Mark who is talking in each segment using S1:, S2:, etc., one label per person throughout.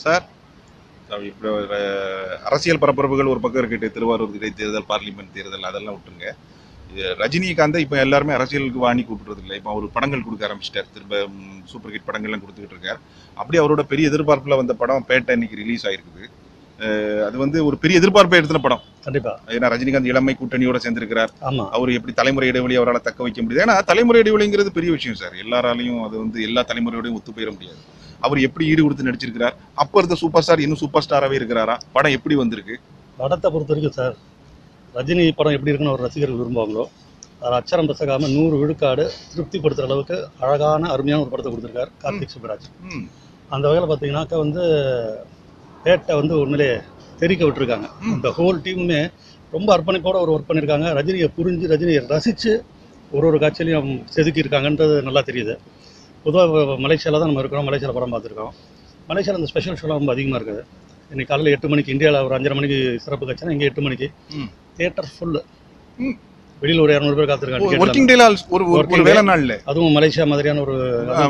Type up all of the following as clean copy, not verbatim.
S1: Sir இப்போ அரசியல் பரபரப்புகள் ஒரு பக்கம் இருக்கட்டும், திருவாரூர் இடைத்தேர்தல், பார்லிமெண்ட் தேர்தல் அதெல்லாம் விட்டுருங்க. ரஜினிகாந்தை இப்போ எல்லாருமே அரசியலுக்கு வாணி கூப்பிடுறது இல்லை. இப்போ அவர் படங்கள் கொடுக்க ஆரம்பிச்சிட்டார். திரும்ப சூப்பர் ஹிட் படங்கள்லாம் கொடுத்துக்கிட்டு இருக்கார். அப்படி அவரோட பெரிய எதிர்பார்ப்பில் வந்த படம் பேட்டை இன்னைக்கு ரிலீஸ் ஆயிருக்குது. அது வந்து ஒரு பெரிய எதிர்பார்ப்பை எடுத்துன படம் கண்டிப்பா. ஏன்னா ரஜினிகாந்த் இளமை கூட்டணியோட சேர்ந்திருக்கிறார். அவர் எப்படி தலைமுறை இடைவெளி அவரால் தக்க வைக்க முடியுது? ஏன்னா தலைமுறை இடைவெளிங்கிறது பெரிய விஷயம் சார். எல்லாராலையும் அது வந்து எல்லா தலைமுறையோடையும் ஒத்து போயிட முடியாது. அவர் எப்படி ஈடு கொடுத்து நடிச்சிருக்கிறார்? அப்ப இருந்த சூப்பர் ஸ்டார் இன்னும் சூப்பர் ஸ்டாராகவே இருக்கிறாரா? படம் எப்படி வந்திருக்கு?
S2: படத்தை பொறுத்த வரைக்கும் சார், ரஜினி படம் எப்படி இருக்குன்னு ஒரு ரசிகர்கள் விரும்புவாங்களோ அதில் அச்சரம் பசகாம 100 விழுக்காடு திருப்திப்படுத்துகிற அளவுக்கு அழகான அருமையான ஒரு படத்தை கொடுத்துருக்காரு கார்த்திக் சுப்பராஜ். அந்த வகையில் பார்த்தீங்கன்னாக்கா வந்து பேட்டை வந்து உண்மையிலே தெரிக்க விட்டுருக்காங்க. இந்த ஹோல் டீமுமே ரொம்ப அர்ப்பணிப்போட ஒரு ஒர்க் பண்ணியிருக்காங்க. ரஜினியை புரிஞ்சு ரஜினியை ரசித்து ஒரு காட்சியிலையும் செதுக்கியிருக்காங்கன்றது நல்லா தெரியுது. பொதுவாக மலேசியாவில் தான் நம்ம இருக்கிறோம். மலேசியாவில் படம் பார்த்துருக்கோம். மலேசியாவில் அந்த ஸ்பெஷல் ஷோலாம் ரொம்ப அதிகமாக இருக்குது. இன்னைக்கு காலையில் 8 மணிக்கு, இந்தியாவில் ஒரு 5:30 மணிக்கு சிறப்பு காட்சினா இங்கே 8 மணிக்கு தியேட்டர் ஃபுல்லு. வெளியில் ஒரு 200 பேர் காத்திருக்காங்க. அதுவும் மலேசியா மாதிரியான ஒரு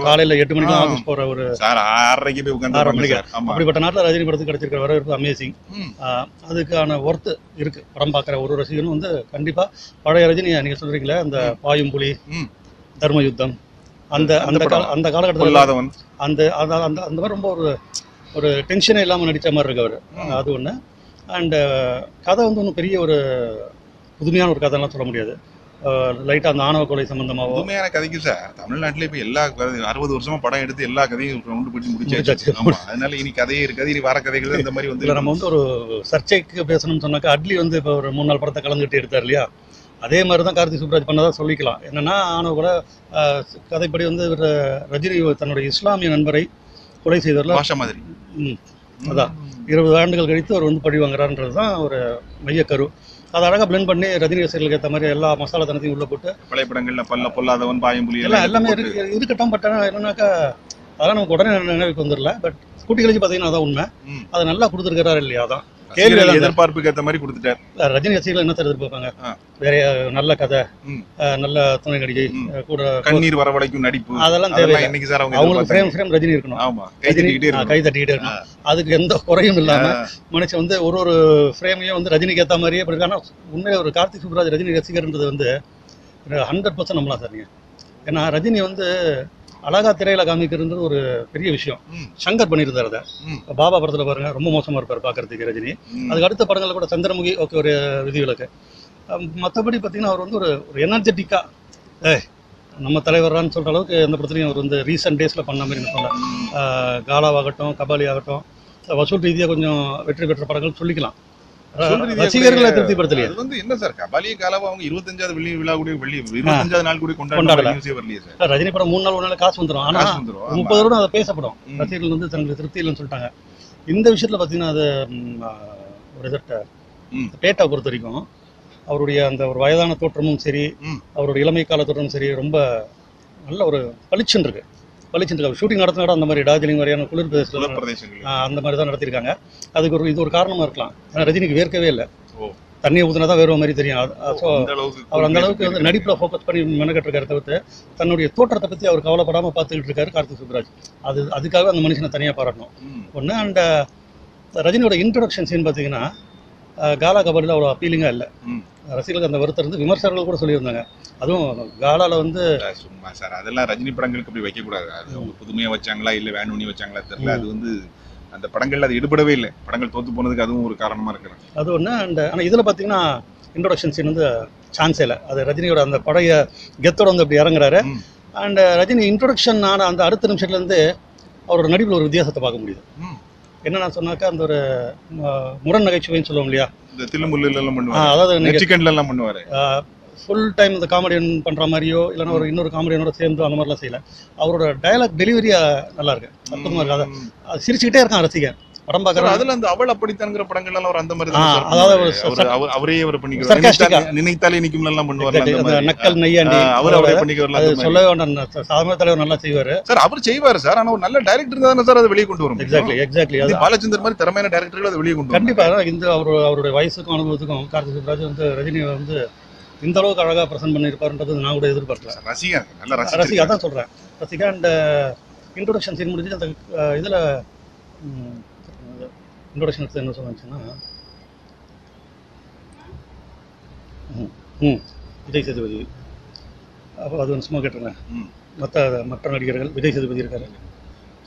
S2: காலையில் 8 மணிக்கு ஆஃபீஸ் போகிற ஒரு 6:30 மணிக்கு அப்படிப்பட்ட நாட்டில் ரஜினி படத்துக்கு கிடைச்சிருக்கிற வரவேற்பு அமேசிங். அதுக்கான ஒர்த்து இருக்கு. படம் பார்க்குற ஒரு ரசிகனும் வந்து கண்டிப்பாக பழைய ரஜினி நீங்கள் சொல்கிறீங்களே அந்த பாயும் புலி, தர்ம யுத்தம், அந்த அந்த காலகட்டத்தில் அந்த அந்த மாதிரி ரொம்ப ஒரு டென்ஷனே இல்லாமல் நடித்த மாதிரி இருக்கு அவர். அது ஒன்று. அண்டு கதை வந்து ஒன்றும் பெரிய ஒரு புதுமையான ஒரு கதைலாம் சொல்ல முடியாது. லைட்டாக அந்த ஆணவ கொலை சம்பந்தமாக
S1: புதுமையான கதைக்கு சார் தமிழ்நாட்டில் இப்போ எல்லா 60 வருஷமா படம் எடுத்து எல்லா கதையும் ரவுண்டு பிடிச்சி முடிச்சாச்சு. அதனால இனி கதையே இருக்காது. இனி வர கதைகள் இந்த மாதிரி வந்து
S2: நம்ம வந்து ஒரு சர்ச்சைக்கு பேசணும்னு சொன்னாக்கா அட்லி வந்து இப்போ ஒரு 3 நாள் படத்தை கலந்துக்கிட்டு எடுத்தார் இல்லையா? அதே மாதிரி தான் கார்த்திக் சுப்ராஜ் பண்ணதான் சொல்லிக்கலாம். என்னென்னா ஆணவ கூட கதைப்படி வந்து ரஜினி தன்னுடைய இஸ்லாமிய நண்பரை கொலை செய்தவரில்
S1: பாஷா மாதிரி
S2: அதான் 20 ஆண்டுகள் கழித்து அவர் வந்து பழி வாங்குறான்றது தான் ஒரு மையக்கரு. அதை அழகாக பிளெண்ட் பண்ணி ரஜினி ரசிகர்களுக்கு ஏற்ற மாதிரி எல்லா மசாலா தனத்தையும் உள்ள போட்டு
S1: பழையப்படங்கள்ல பொல்லாதவன், பாயம்புலி
S2: எல்லாமே இருக்கட்டும். பட் என்னன்னாக்கா அதெல்லாம் நமக்கு உடனே நினைவுக்கு வந்துடல. பட் ஸ்கூட்டி கழிச்சு பார்த்தீங்கன்னா அதான் உண்மை. அதை நல்லா கொடுத்துருக்காரு இல்லையா? அதான்
S1: கேள்வி எதிர்பார்ப்புக்கு ஏற்ற மாதிரி கொடுத்துட்டார்.
S2: ரஜினி ரசிகர்கள் என்ன எதிர்பார்ப்பாங்க? வேற நல்ல கதை, நல்ல துணை நடிகை, கூட
S1: கண்ணீர் வரவழைக்கும் நடிப்பு,
S2: அதெல்லாம் தேவை. அவங்களுக்கு ஃப்ரேம் ரஜினி இருக்கணும். கை தட்டிக்கிட்டே இருக்கணும். அதுக்கு எந்த குறையும் இல்லாம மனுஷன் வந்து ஒரு ஃப்ரேமையும் வந்து ரஜினிக்கு ஏற்ற மாதிரியே பண்ணிருக்காங்க. உண்மையிலே ஒரு கார்த்திக் சுப்ராஜ் ரஜினி ரசிகர்ன்றது வந்து 100% நம்பலாம் சார் நீங்க. ஏன்னா ரஜினி வந்து அழகா திரையில காமிக்கிறது ஒரு பெரிய விஷயம். சங்கர் பண்ணியிருந்தார். அதை பாபா படத்துல பாருங்க, ரொம்ப மோசமா இருப்பார் பாக்குறதுக்கு ரஜினி. அதுக்கு அடுத்த படங்கள் கூட சந்திரமுகி ஓகே ஒரு விதிவிலக்கு. மற்றபடி பார்த்தீங்கன்னா அவர் வந்து ஒரு எனர்ஜெட்டிக்கா நம்ம தலைவரான்னு சொல்ற அளவுக்கு எந்த படத்துலையும் அவர் வந்து ரீசெண்ட் டேஸ்ல பண்ண மாதிரி சொல்ல. காலாவாகட்டும், கபாலி ஆகட்டும், வசூல் ரீதியாக கொஞ்சம் வெற்றி பெற்ற படங்கள் சொல்லிக்கலாம். ரசிகர்களை திருப்திப்படுத்தலையே.
S1: அது வந்து என்ன சார், கபாலிய காலாவை அவங்க 25வது வெள்ளி விழா கூட 25வது நாள் கூட கொண்டாடல.
S2: ரஜினி படம் 3 நாள் 1 நாள் காசு வந்துடும். ஆனா 30 வருடம் அதை பேசப்படும். ரசிகர்கள் வந்து தங்களுக்கு திருப்தி இல்லைன்னு சொல்லிட்டாங்க. இந்த விஷயத்துல பாத்தீங்கன்னா அது ஒரு பேட்டா பொறுத்த வரைக்கும் அவருடைய அந்த ஒரு வயதான தோற்றமும் சரி, அவருடைய இளமை கால தோற்றமும் சரி, ரொம்ப நல்ல ஒரு பளிச்சுன்னு இருக்கு. ஷூட்டிங் நடத்தின அந்த மாதிரி டார்ஜிலிங் மாதிரியான குளிர் பிரதேசங்கள் அந்த மாதிரி தான் நடத்திருக்காங்க. அதுக்கு இது ஒரு காரணமா இருக்கலாம். ஏன்னா ரஜினிக்கு வேர்க்கவே இல்லை. தண்ணியை ஊற்றினா தான் வேற மாதிரி தெரியும். ஸோ அவர் அந்த அளவுக்கு வந்து நடிப்பில் ஃபோக்கஸ் பண்ணி மெனக்கட்டுருக்காரு தவிர்த்து தன்னுடைய தோற்றத்தை பற்றி அவர் கவலைப்படாமல் பார்த்துக்கிட்டு இருக்காரு கார்த்திக் சுப்ராஜ். அதுக்காக அந்த மனுஷனை தனியாக பாராட்டணும் ஒன்று. அண்ட் ரஜினியோட இன்ட்ரொடக்ஷன் சீன் பார்த்தீங்கன்னா காலா கபாலியில் அவ்வளோ அப்பீலிங்காக இல்லை. ரசிகர்களுக்கு அந்த வருத்தம் இருந்து விமர்சகர்கள் கூட சொல்லியிருந்தாங்க. அதுவும் காலால வந்து
S1: சும்மா சார், அதெல்லாம் ரஜினி படங்களுக்கு அப்படி வைக்கக்கூடாது. அது அவங்க புதுமையாக வச்சாங்களா இல்லை வேணும்னு வச்சாங்களா தெரியல. அது வந்து அந்த படங்கள்ல அது ஈடுபடவே இல்லை. படங்கள் தோத்து போனதுக்கு அதுவும் ஒரு காரணமா இருக்கிறது.
S2: அது ஒன்று. அண்ட் ஆனால் இதில் பார்த்தீங்கன்னா இன்ட்ரோடக்ஷன் சீன் வந்து சான்ஸே இல்லை. அது ரஜினியோட அந்த பழைய கெத்தோட வந்து அப்படி இறங்குறாரு. அண்ட் ரஜினி இன்ட்ரோடக்ஷன் ஆன அந்த அடுத்த நிமிஷத்துலேருந்து அவரோட நடிப்பில் ஒரு வித்தியாசத்தை பார்க்க முடியுது. என்னன்னா சொன்னாக்கா அந்த ஒரு முரண் நகைச்சுவைன்னு சொல்லுவோம் இல்லையா?
S1: இந்த தில்லுமுல்லுலாம் பண்ணுவாங்க, அதாவது சிக்கன்லாம் பண்ணுவாரு.
S2: ஃபுல் டைம் இந்த காமெடியன் பண்ணுற மாதிரியோ இல்லைன்னா ஒரு இன்னொரு காமெடியனோட சேர்ந்து அந்த மாதிரிலாம் செய்யலை. அவரோட டயலாக் டெலிவரியா நல்லா இருக்கு, அற்புதமாக இருக்கு. அதை சிரிச்சுக்கிட்டே இருக்கான் ரசிகன் படம் பார்க்குறேன்.
S1: அதுல அந்த அவள் அப்படித்தான்ங்கிற படங்கள்லாம் அவர் அந்த மாதிரி அதாவது அவரே அவர் பண்ணிக்கிறார். நினைத்தாலே நிக்கும் எல்லாம் பண்ணுவார்.
S2: நக்கல் நையாண்டி
S1: அவரே பண்ணிக்கிறார்.
S2: சொல்ல வேண்டாம், சாதாரண தலைவர் நல்லா செய்வாரு
S1: சார். அவர் செய்வாரு சார். ஆனா ஒரு நல்ல டைரக்டர் தான் சார் அதை வெளியே கொண்டு வரும்.
S2: எக்ஸாக்ட்லி
S1: அது பாலச்சந்தர் மாதிரி திறமையான டைரக்டர்கள் அதை வெளியே கொண்டு
S2: கண்டிப்பா. இந்த அவருடைய வயசுக்கும் அனுபவத்துக்கும் கார்த்திக் சுப்ராஜ் வந்து ரஜினியை வந்து இந்த அளவுக்கு அழகாக ப்ரெசென்ட் பண்ணியிருப்பாருன்றது நான் கூட எதிர்பார்க்கல.
S1: ரசிகன் நல்ல
S2: ரசிகா தான் சொல்கிறேன். ரசிகா. அண்ட் இன்ட்ரோடக்ஷன் சீன் முடிஞ்சு அந்த இதில் இன்ட்ரோடக்ஷன் எடுத்து என்ன சொன்னாச்சுன்னா விஜய் சேதுபதி, அப்போ அது வந்து சும்மா கேட்டுருங்க. மற்ற நடிகர்கள் விஜய் சேதுபதி இருக்காரு.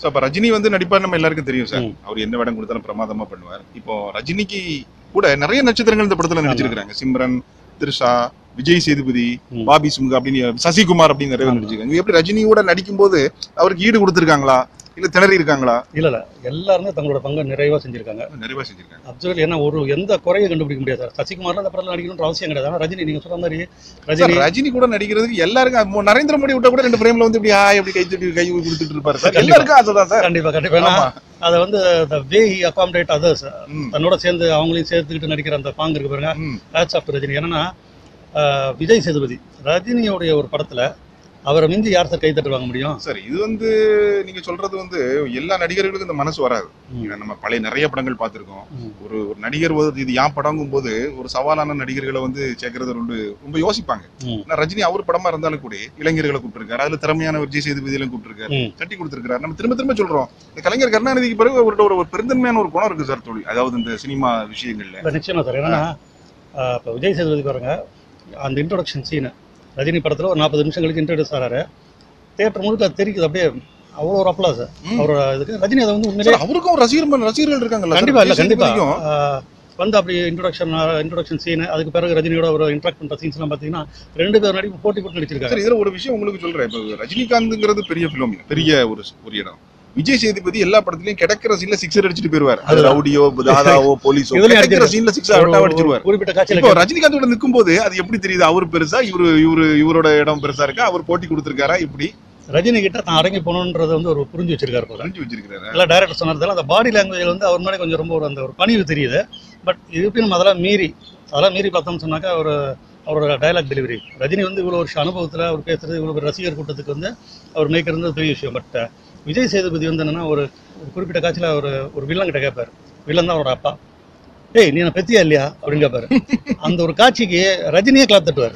S1: ஸோ அப்போ ரஜினி வந்து நடிப்பார் நம்ம எல்லாருக்கும் தெரியும் சார். அவர் என்ன வேடம் கொடுத்தாலும் பிரமாதமாக பண்ணுவார். இப்போ ரஜினிக்கு கூட நிறைய நட்சத்திரங்கள் இந்த படத்தில் நடிச்சிருக்காங்க. சிம்ரன், த்ரிஷா, விஜய் சேதுபதி, பாபி சிம்ஹா அப்படின்னு, சசிகுமார் அப்படின்னு நிறைய பேர் நடிச்சிருக்காங்க. எப்படி ரஜினியோட நடிக்கும் போது அவருக்கு ஈடு கொடுத்துருக்காங்களா இல்ல திணறி இருக்காங்களா?
S2: இல்ல எல்லாருமே தங்களோட பங்கு நிறைவா செஞ்சிருக்காங்க. அப்சல்யூட்லி. ஏன்னா ஒரு எந்த குறையை கண்டுபிடிக்க முடியாது சார். சசிகுமார்ல அந்த படத்துல நடிக்கணும்ன்ற அவசியம் கிடையாது. ஆனா ரஜினி நீங்க சொல்ற மாதிரி
S1: ரஜினி கூட நடிக்கிறதுக்கு எல்லாருக்கும் நரேந்திர மோடி விட்டா கூட 2 ஃப்ரேம்ல வந்து இப்படி எப்படி கை கொடுத்துட்டு இருப்பாரு சார். எல்லாருக்கும் அதுதான் சார்.
S2: கண்டிப்பா. அதை வந்து the way he accommodate others, தன்னோட சேர்ந்து அவங்களையும் சேர்த்துக்கிட்டு நடிக்கிற அந்த பாங்கு இருக்கு பாருங்க. Hats off Rajini. ஏன்னா விஜய் சேதுபதி ரஜினியோடைய ஒரு படத்துல அவரை மிஞ்சி யார் சார் கை தட்டு வாங்க முடியும்?
S1: சார் இது வந்து நீங்க சொல்றது வந்து எல்லா நடிகர்களுக்கும் இந்த மனசு வராது. நம்ம பழைய நிறைய படங்கள் பார்த்திருக்கோம். ஒரு நடிகர் இது யான் படங்கும் போது ஒரு சவாலான நடிகர்களை வந்து சேர்க்கறது ரொம்ப யோசிப்பாங்க. ரஜினி அவர் படமா இருந்தாலும் கூட இளைஞர்களை கூப்பிட்டுருக்காரு. அதுல திறமையான விஜய் சேதுபதியிலும் கூப்பிட்டுருக்காரு, தட்டி கொடுத்துருக்காரு. நம்ம திரும்ப சொல்றோம், இந்த கலைஞர் கருணாநிதிக்கு பிறகு ஒரு பெருந்தன்மையான ஒரு குணம் இருக்கு சார் தொழில், அதாவது இந்த சினிமா விஷயங்கள்ல.
S2: நிச்சயமா சார். ஏன்னா இப்போ விஜய் சேதுபதி பாருங்க, அந்த இன்ட்ரோடக்ஷன் சீனு ரஜினி படத்தில் ஒரு 40 நிமிஷம் கழிச்சு இன்ட்ரோடியூஸ் ஆகிறாரு. தியேட்டர் முழுக்க தெரிக்குது, அப்படியே அவ்வளோ ஒரு அப்ளாஸ் அவரோட இதுக்கு. ரஜினி அதை வந்து உண்மையிலே அவருக்கும் ரசிகர்கள் இருக்காங்க. கண்டிப்பா வந்து அப்படி இன்ட்ரோடக்ஷன் சீனு, அதுக்கு பிறகு ரஜினியோட ஒரு இன்ட்ராக்ட் பண்ணுற சீன்ஸ்லாம் பார்த்தீங்கன்னா 2 பேர் நடிப்பு போட்டி போட்டு நடிச்சிருக்காங்க.
S1: இதில் ஒரு விஷயம் உங்களுக்கு சொல்கிறேன். இப்போ ரஜினிகாந்த்ங்கிறது பெரிய ஃபிலிம், பெரிய ஒரு இடம். விஜய் சேதுபதி எல்லா படத்துலயும் கிடைக்கிற சீன்ல சிக்ஸர் அடிச்சுட்டு போயிருவார். அது ரவுடியோ தாதாவோ போலீஸோ கிடைக்கிற சீன்ல சிக்ஸர் அடிச்சிருவார்.
S2: குறிப்பிட்ட காட்சியில
S1: இப்போ ரஜினிகாந்தோட நிற்கும் போது அது எப்படி தெரியுது? அவர் பெருசா, இவரோட இடம் பெருசா இருக்கா? அவர் போட்டி கொடுத்திருக்காரா? இப்படி
S2: ரஜினி கிட்ட தான் அடங்கி போகணுன்றத வந்து ஒரு புரிஞ்சு வச்சிருக்காரு. எல்லாம் டைரக்டர் சொன்னதால அந்த பாடி லாங்குவேஜ் வந்து அவர் மேலே கொஞ்சம் ரொம்ப அந்த ஒரு பணிவு தெரியுது. பட் இருப்பினும் அதெல்லாம் மீறி பார்த்தோம்னு சொன்னாக்கா அவரோட டைலாக் டெலிவரி, ரஜினி வந்து இவ்வளோ வருஷம் அனுபவத்தில் அவர் பேசுறது, இவ்வளோ ரசிகர் கூட்டத்துக்கு வந்து அவர் மேய்க்கிறது பெரிய விஷயம். பட் விஜய் சேதுபதி வந்து என்னன்னா ஒரு குறிப்பிட்ட காட்சியில் ஒரு வில்லன் கிட்ட கேட்பாரு. வில்லன் தான் அவரோட அப்பா. ஏய் நீ நான் பெத்தியா இல்லையா அப்படின்னு கேட்பாரு. அந்த ஒரு காட்சிக்கு ரஜினியே கிளாப் தட்டுவார்.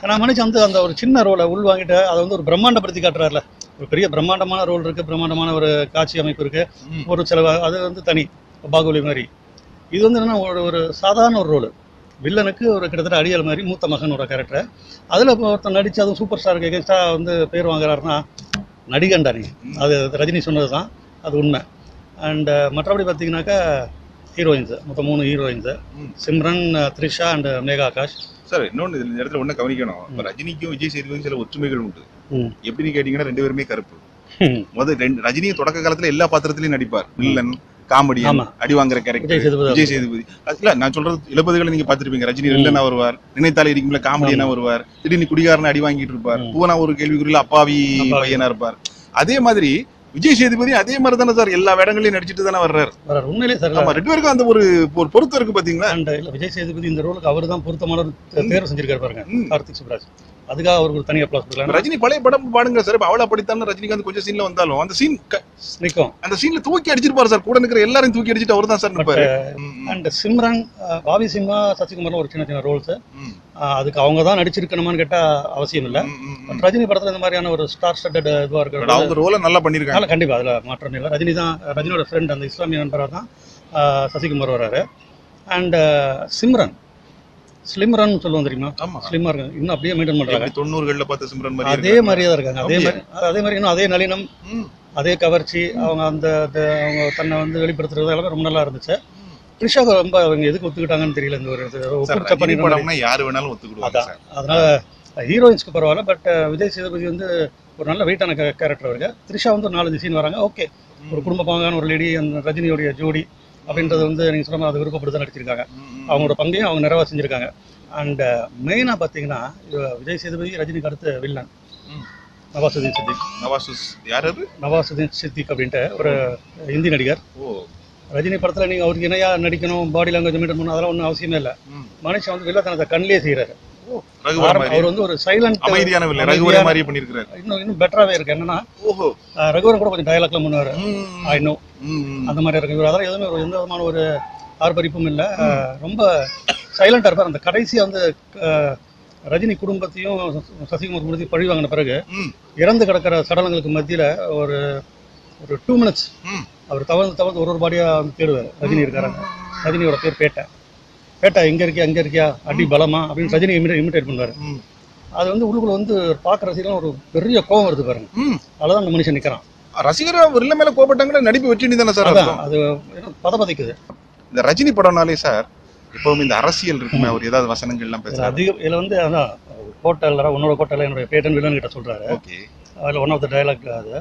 S2: நான் மனுஷன் வந்து அந்த ஒரு சின்ன ரோலை உள்வாங்கிட்டு அதை வந்து ஒரு பிரம்மாண்டப்படுத்தி காட்டுறாருல. ஒரு பெரிய பிரம்மாண்டமான ரோல் இருக்கு, பிரம்மாண்டமான ஒரு காட்சி அமைப்பு இருக்கு, ஒரு செலவு, அது வந்து தனி பாகுபலி மாதிரி. இது வந்து என்னன்னா ஒரு சாதாரண ஒரு ரோல், வில்லனுக்கு ஒரு கிட்டத்தட்ட அடியாள் மாதிரி மூத்த மகன் ஒரு கேரக்டர். அதில் இப்போ ஒருத்தர் நடிச்சு அதுவும் சூப்பர் ஸ்டாருக்கு எகென்ஸ்டாக வந்து பேர் வாங்குறாருன்னா நடிகண்டா நீ. அது ரஜினி சொன்னது தான், அது உண்மை. அண்ட் மற்றபடி பார்த்தீங்கன்னாக்கா ஹீரோயின்ஸு மொத்தம் 3 heroines, Simran, Trisha and Megha Akash.
S1: Sir இன்னொன்று இந்த இடத்துல ஒன்று கவனிக்கணும். இப்போ ரஜினிக்கும் விஜய் சேதுபதிக்கும் சில ஒற்றுமைகள் உண்டு. எப்படின்னு கேட்டீங்கன்னா 2 பேருமே கருப்பு. ரஜினி தொடக்க காலத்துல எல்லா பாத்திரத்திலையும் நடிப்பார். வில்லன், காமெடியன், அடி வாங்குற கேரக்டர் விஜய் சேதுபதி. இல்ல நான் சொல்றது இளபதிகளை நீங்க பாத்திருப்பீங்க. ரஜினி வில்லனா வருவார், நினைத்தாலே இருக்கும்ல காமெடியனா வருவார், திடீர்னு குடிகாரன அடி வாங்கிட்டு இருப்பார், பூனா ஒரு கேள்விக்குறியில அப்பாவி பையனா இருப்பார். அதே மாதிரி விஜய் சேதுபதி அதே மாதிரி தானே சார் எல்லா வேடங்களையும் நடிச்சுட்டு தானே வர்றாரு.
S2: உண்மையிலே சார்
S1: 2 பேருக்கும் அந்த ஒரு பொருத்தம் இருக்கு பாத்தீங்களா.
S2: விஜய் சேதுபதி இந்த ரோலுக்கு அவர் தான் பொருத்தமான தேர்வு செஞ்சிருக்காரு பாருங்க, கார்த்திக் சுப்ராஜ். அதுக்காக அவருக்கு ஒரு தனி அப்ளாஸ் கொடுக்கலாம்.
S1: ரஜினி பழைய படம் பாடுங்க சார். அவளை படித்தான ரஜினிகாந்த் கொஞ்சம் சீன்ல வந்தாலும் அந்த சீன் நிக்கும், அந்த சீன்ல தூக்கி அடிச்சிருப்பாரு சார். கூட நிக்கிற எல்லாரையும் தூக்கி அடிச்சிட்டு அவர் தான் சார் நிப்பாரு.
S2: அண்ட் சிம்ரன், பாபி சிம்ஹா, சசிகுமார் ஒரு சின்ன ரோல்ஸ். அதுக்கு அவங்க தான் நடிச்சிருக்கணுமான்னு கேட்டா அவசியம் இல்லை. ரஜினி படத்துல இந்த மாதிரியான ஒரு ஸ்டார் ஸ்டட்டட் இதுவா இருக்கு,
S1: அவங்க ரோலை நல்லா பண்ணிருக்காங்க.
S2: கண்டிப்பா அதுல மாற்றம் இல்லை. ரஜினி தான், ரஜினியோட ஃப்ரெண்ட் அந்த இஸ்லாமிய நண்பராக தான் சசிகுமார் வர்றாரு. அண்ட் ஸ்லிம்ரன் சொல்லுவோம் தெரியுமா, ஸ்லிம்மா இருக்காங்க, இன்னும் அப்படியே மெயின்டைன் பண்றாங்க.
S1: 90களில் பார்த்த சிம்ரன் மாதிரி
S2: அதே மாதிரியே தான் இருக்காங்க. அதே மாதிரி இன்னும் அதே நளினம், அதே கவர்ச்சி, அவங்க அவங்க தன்னை வந்து வெளிப்படுத்துறது எல்லாமே ரொம்ப நல்லா இருந்துச்சு. த்ரிஷா ரொம்ப அவங்க எதுக்கு ஒத்துக்கிட்டாங்கன்னு தெரியல. இந்த ஒரு
S1: படம்னா யாரு வேணாலும் ஒத்துக்கிடுவாங்க.
S2: அதனால ஹீரோயின்ஸ்க்கு பரவாயில்ல. பட் விஜய் சேதுபதி வந்து ஒரு நல்ல வெயிட்டான கேரக்டர் இருக்கு. த்ரிஷா வந்து 4 சீன் வராங்க. ஓகே, ஒரு குடும்ப பாங்கான ஒரு லேடி, அந்த ரஜினியோடைய ஜோடி அப்படின்றது வந்து நீங்கள் சொன்ன மாதிரி அது விருப்பப்பட்டு தான் நடிச்சிருக்காங்க. அவங்களோட பங்கையும் அவங்க நிறைவா செஞ்சுருக்காங்க. அண்ட் மெயினாக பார்த்தீங்கன்னா விஜய் சேதுபதி ரஜினிக்கு அடுத்து வில்லன் நவாசுதீன் சித்திக். நவாசுதீன் சித்திக் அப்படின்ட்டு ஒரு ஹிந்தி நடிகர். ரஜினி படத்தில் நீங்கள் அவருக்கு இணையா நடிக்கணும், பாடி லாங்குவேஜ் மெயின்டைன் பண்ணணும், அதெல்லாம் ஒன்றும் அவசியமே இல்லை. மனுஷன் வந்து வில்லத்தனத்தை கண்ணிலே செய்கிறாரு. அவர் வந்து ஒரு சைலண்ட் இன்னும் பெட்டராகவே இருக்கு. என்னன்னா ரகுவரன் கூட கொஞ்சம் டயலாக்லாம் பண்ணுவார், இன்னும் அந்த மாதிரி இருக்கு. இவர் அதெல்லாம் எதுவுமே எந்த விதமான ஒரு ஆர்ப்பரிப்பும் இல்லை, ரொம்ப சைலண்டாக இருப்பார். அந்த கடைசியாக வந்து ரஜினி குடும்பத்தையும் சசிகுமார் குடும்பத்தையும் பழி வாங்கின பிறகு இறந்து கிடக்கிற சடலங்களுக்கு மத்தியில் ஒரு ஒரு 2 minutes அவர் தவறு ஒரு பாடியாக வந்து தேடுவார். ரஜினி இருக்காராங்க, ரஜினியோட பேர் பேட்டா எங்கே இருக்கியா அங்கே இருக்கியா அடி பலமா அப்படின்னு ரஜினி இமிட்டேட் பண்ணுவார். அது வந்து உள்ளுக்குள்ள வந்து பார்க்குற ரசிகர்கள் ஒரு பெரிய கோவம் வருது பாருங்க. அதான் அந்த மனுஷன் நிற்கிறான்.
S1: ரசிகர் இல்ல மேல கோபப்பட்டாங்கன்னா நடிப்பு வெற்றி தானே சார்.
S2: அது பதப்பதைக்குது.
S1: இந்த ரஜினி படம்னாலே சார் இப்பவும் இந்த அரசியல் இருக்குமே, அவர் ஏதாவது வசனங்கள்லாம் பேசுறாரு
S2: அதிகம். இதில் வந்து அதான் கோட்டை உன்னோட கோட்டையில் என்னுடைய பேட்டன் வில்லன் கிட்ட சொல்றாரு.
S1: ஓகே,
S2: அதில் ஒன் ஆஃப் த டைலாக் அது.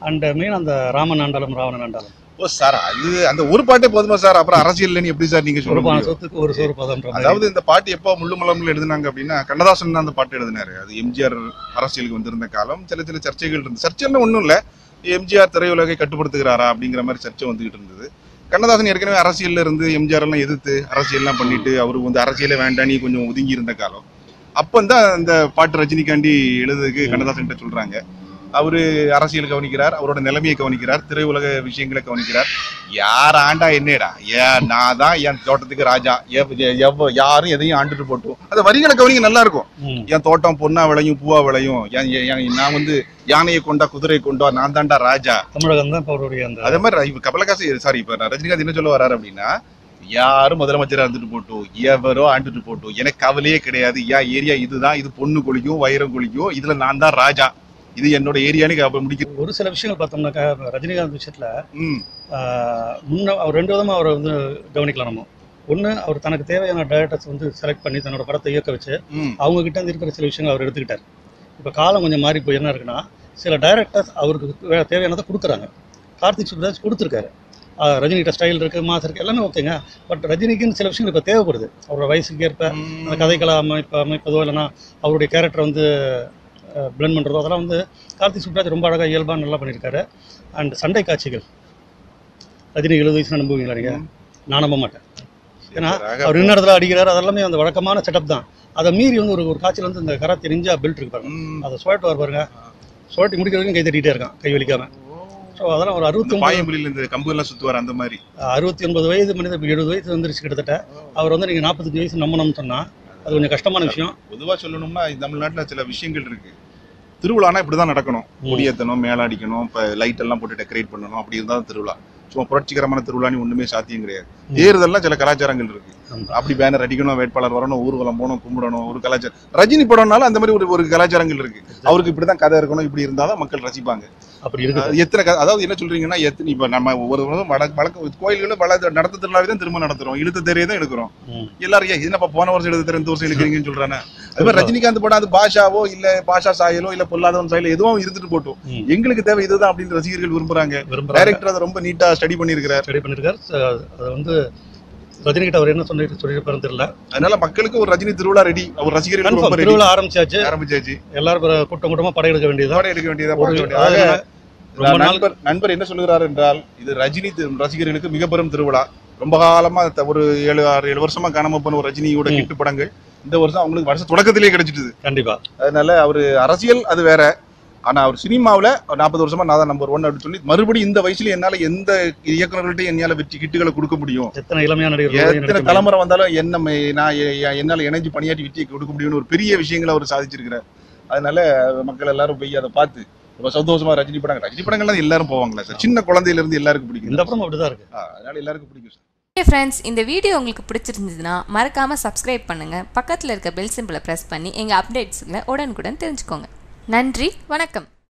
S2: அண்ட் மெயின் அந்த ராமன் ஆண்டாலும் ராவணன் ஆண்டாலும்.
S1: ஓ சார், அது அந்த ஒரு பாட்டே போதுமா சார்? அப்புறம் அரசியல் எப்படி சார் நீங்க சொல்லுங்க?
S2: சொத்துக்கு ஒரு சோறு பதம்.
S1: அதாவது இந்த பாட்டு எப்போ முள்ளுமலம்ல எழுதினாங்க அப்படின்னா கண்ணதாசன் தான் அந்த பாட்டு எழுதினாரு. அது எம்ஜிஆர் அரசியலுக்கு வந்திருந்த காலம். சில சர்ச்சைகள் இருந்தது. சர்ச்சைன்னு ஒன்றும் இல்லை, எம்ஜிஆர் திரையுலகை கட்டுப்படுத்துகிறாரா அப்படிங்கிற மாதிரி சர்ச்சை வந்துகிட்டு இருந்தது. கண்ணதாசன் ஏற்கனவே அரசியல்ல இருந்து எம்ஜிஆர் எல்லாம் எதிர்த்து அரசியல்லாம் பண்ணிட்டு அவரு வந்து அரசியலே வேண்டாம் நீ கொஞ்சம் ஒதுங்கி இருந்த காலம். அப்பந்தான் அந்த பாட்டு ரஜினிகாண்டி எழுதுறதுக்கு கண்ணதாசன் கிட்ட சொல்றாங்க. அவரு அரசியல் கவனிக்கிறார், அவரோட நிலைமையை கவனிக்கிறார், திரையுலக விஷயங்களை கவனிக்கிறார். யார் ஆண்டா என்னடா, நான் தான் என் தோட்டத்துக்கு ராஜா, யாரும் எதையும் ஆண்டுட்டு போட்டோம். அந்த வரிகளை கவனிக்க நல்லா இருக்கும். என் தோட்டம் பொண்ணா விளையும் பூவா விளையும், நான் வந்து யானையை கொண்டா குதிரையை கொண்டா நான் தாண்டா ராஜா.
S2: தமிழகம் தான்.
S1: அதே மாதிரி இப்ப கமலஹாசன் சாரி இப்ப ரஜினிகாந்த் என்ன சொல்ல வர்றாரு அப்படின்னா, யாரும் முதலமைச்சரா இருந்துட்டு போட்டோம், எவரோ ஆண்டுட்டு போட்டோம், எனக்கு கவலையே கிடையாது. ஏன் ஏரியா இதுதான், இது பொண்ணு குளிக்கும் வைரம் குளிக்கும், இதுல நான் தான் ராஜா, இது என்னோட ஏரியான்னு முடிக்கும்.
S2: ஒரு சில விஷயங்கள் பார்த்தோம்னாக்கா ரஜினிகாந்த் விஷயத்துல முன்ன அவர் 2 விதமா அவரை வந்து கவனிக்கலாம். நம்ம ஒன்று, அவர் தனக்கு தேவையான டைரக்டர்ஸ் வந்து செலக்ட் பண்ணி தன்னோட படத்தை இயக்க வச்சு அவங்க கிட்ட இருந்து இருக்கிற சில விஷயங்கள் அவர் எடுத்துக்கிட்டார். இப்போ காலம் கொஞ்சம் மாறி போய் என்ன இருக்குன்னா, சில டைரக்டர்ஸ் அவருக்கு தேவையானதை கொடுக்குறாங்க. கார்த்திக் சுப்ராஜ் கொடுத்துருக்காரு. ரஜினிகிட்ட ஸ்டைல் இருக்குது, மாஸ் இருக்குது, எல்லாமே ஓகேங்க. பட் ரஜினிக்குன்னு சில விஷயங்கள் இப்போ தேவைப்படுது. அவரோட வயசுக்கு ஏற்ப அந்த கதைகளை அமைப்பதோ இல்லைன்னா அவருடைய கேரக்டரை வந்து பிளெண்ட் பண்ணுறதோ அதெல்லாம் வந்து கார்த்திக் சுப்ராஜ் ரொம்ப அழகாக இயல்பாக நல்லா பண்ணியிருக்காரு. அண்ட் சண்டை காட்சிகள் ரஜினி 70 வயசுனா நம்புவீங்களா நீங்கள்? நான் நம்ப மாட்டேன். ஏன்னா அவர் இன்னும் இடத்துல அடிக்கிறார், அதெல்லாமே அந்த வழக்கமான செட்டப் தான். அதை மீறி வந்து ஒரு காட்சியில் வந்து இந்த கராத்தே நிஞ்சா பெல்ட் இருக்கு பாருங்க, அதை சுழட்டு பாருங்க, சுழட்டி முடிக்கிற வரைக்கும் கை தட்டிகிட்டே இருக்கான் கை வலிக்காம. ஸோ அதெல்லாம் ஒரு 69
S1: கம்பு எல்லாம் சுற்றுவார் அந்த மாதிரி
S2: 69 வயது மனிதர் 70 வயசு வந்துருச்சு கிட்டத்தட்ட. அவர் வந்து நீங்கள் 45 வயசு நம்பணும்னு சொன்னால் அது கொஞ்சம் கஷ்டமான விஷயம்.
S1: பொதுவாக சொல்லணும்னா தமிழ்நாட்டில் சில விஷயங்கள் இருக்கு. திருவிழானா இப்படிதான் நடக்கணும், கொடியேற்றணும், மேலாடிக்கணும், இப்போ லைட் எல்லாம் போட்டு டெக்கரேட் பண்ணணும், அப்படி இருந்தால் திருவிழா. சும்மா புரட்சிகரமான திருவிழான்னு ஒண்ணுமே சாத்தியம் கிடையாது. தேர்தல்லாம் சில கலாச்சாரங்கள் இருக்கு. அப்படி பேனர் அடிக்கணும், வேட்பாளர் வரணும், ஊர்வலம் போகணும், கும்பிடணும், ஒரு கலாச்சாரம். ரஜினி படம்னாலும் அந்த மாதிரி ஒரு கலாச்சாரங்கள் இருக்கு. அவருக்கு இப்படிதான் கதை இருக்கணும், இப்படி இருந்தாதான் மக்கள் ரசிப்பாங்க.
S2: அப்படி இருக்கு.
S1: எத்தனை அதாவது என்ன சொல்றீங்கன்னா, எத்தனை இப்ப நம்ம ஒரு வழக்கு கோயில்களும் நடத்த திருவிழாவே தான் திரும்ப நடத்துறோம், இழுத்து தெரிய தான் எடுக்கிறோம். எல்லாரும் என்னப்பா போன வருஷம் எடுத்து தர இந்த வருஷம் எடுக்கிறீங்கன்னு சொல்றானே. அது மாதிரி ரஜினிகாந்த் படம் அது பாஷாவோ இல்ல பாஷா சாயலோ இல்ல பொல்லாதவன் சாயலோ எதுவும் இருந்துட்டு போட்டோம், எங்களுக்கு தேவை இதுதான் அப்படின்னு ரசிகர்கள் விரும்புறாங்க. டைரக்டர் அதை ரொம்ப நீட்டா ஸ்டடி பண்ணிருக்காரு.
S2: அது வந்து ரஜினிகிட்ட அவர் என்ன சொல்லிருப்பாருன்னு தெரியல.
S1: அதனால மக்களுக்கு ஒரு ரஜினி திருவிழா ரெடி. அவர் ரசிகர்கள்
S2: திருவிழா ஆரம்பிச்சாச்சு. எல்லாரும் கூட்டமா படையெடுக்க வேண்டியதா.
S1: நண்பர் என்ன சொல்லுகிறார் என்றால், இது ரஜினி ரசிகர்களுக்கு மிக பெரும் திருவிழா. ரொம்ப காலமா ஒரு 7 வருஷமா காணாம போன ஒரு ரஜினியோட ஹிட் படங்கள் இந்த வருஷம் அவங்களுக்கு வருஷ தொடக்கத்திலேயே கிடைச்சிட்டு.
S2: கண்டிப்பா.
S1: அதனால அவரு அரசியல் அது வேற, ஆனா அவர் சினிமாவில் 40 வருஷமா நான் தான் நம்பர் 1 அப்படின்னு சொல்லி மறுபடியும் இந்த வயசுல என்னால எந்த இயக்குநர்கள்ட்ட என்னால வெற்றி கிட்டுகளை கொடுக்க முடியும்,
S2: எத்தனை இளமையான நடிகர்கள்,
S1: எத்தனை தலைமுறை வந்தாலும் என்னால இணைஞ்சு பணியாற்றி வெற்றி கொடுக்க முடியும்னு ஒரு பெரிய விஷயங்களை அவர் சாதிச்சிருக்கிறார். அதனால மக்கள் எல்லாரும் போய் அதை பார்த்து ரொம்ப சந்தோஷமா ரஜினி படங்கள்லாம் எல்லாரும் போவாங்களா சார்? சின்ன குழந்தையில இருந்து எல்லாருக்கும் பிடிக்கும்.
S2: இந்த படம் அப்படிதான் இருக்கு.
S1: அதனால எல்லாருக்கும் பிடிக்கும் சார்.
S3: ஃப்ரெண்ட்ஸ், இந்த வீடியோ உங்களுக்கு பிடிச்சிருந்ததுன்னா மறக்காம சப்ஸ்கிரைப் பண்ணுங்க, பக்கத்தில் இருக்க பெல் சிம்பிளை ப்ரெஸ் பண்ணி எங்கள் அப்டேட்ஸுங்களை உடனுக்குடன் தெரிஞ்சுக்கோங்க. நன்றி, வணக்கம்.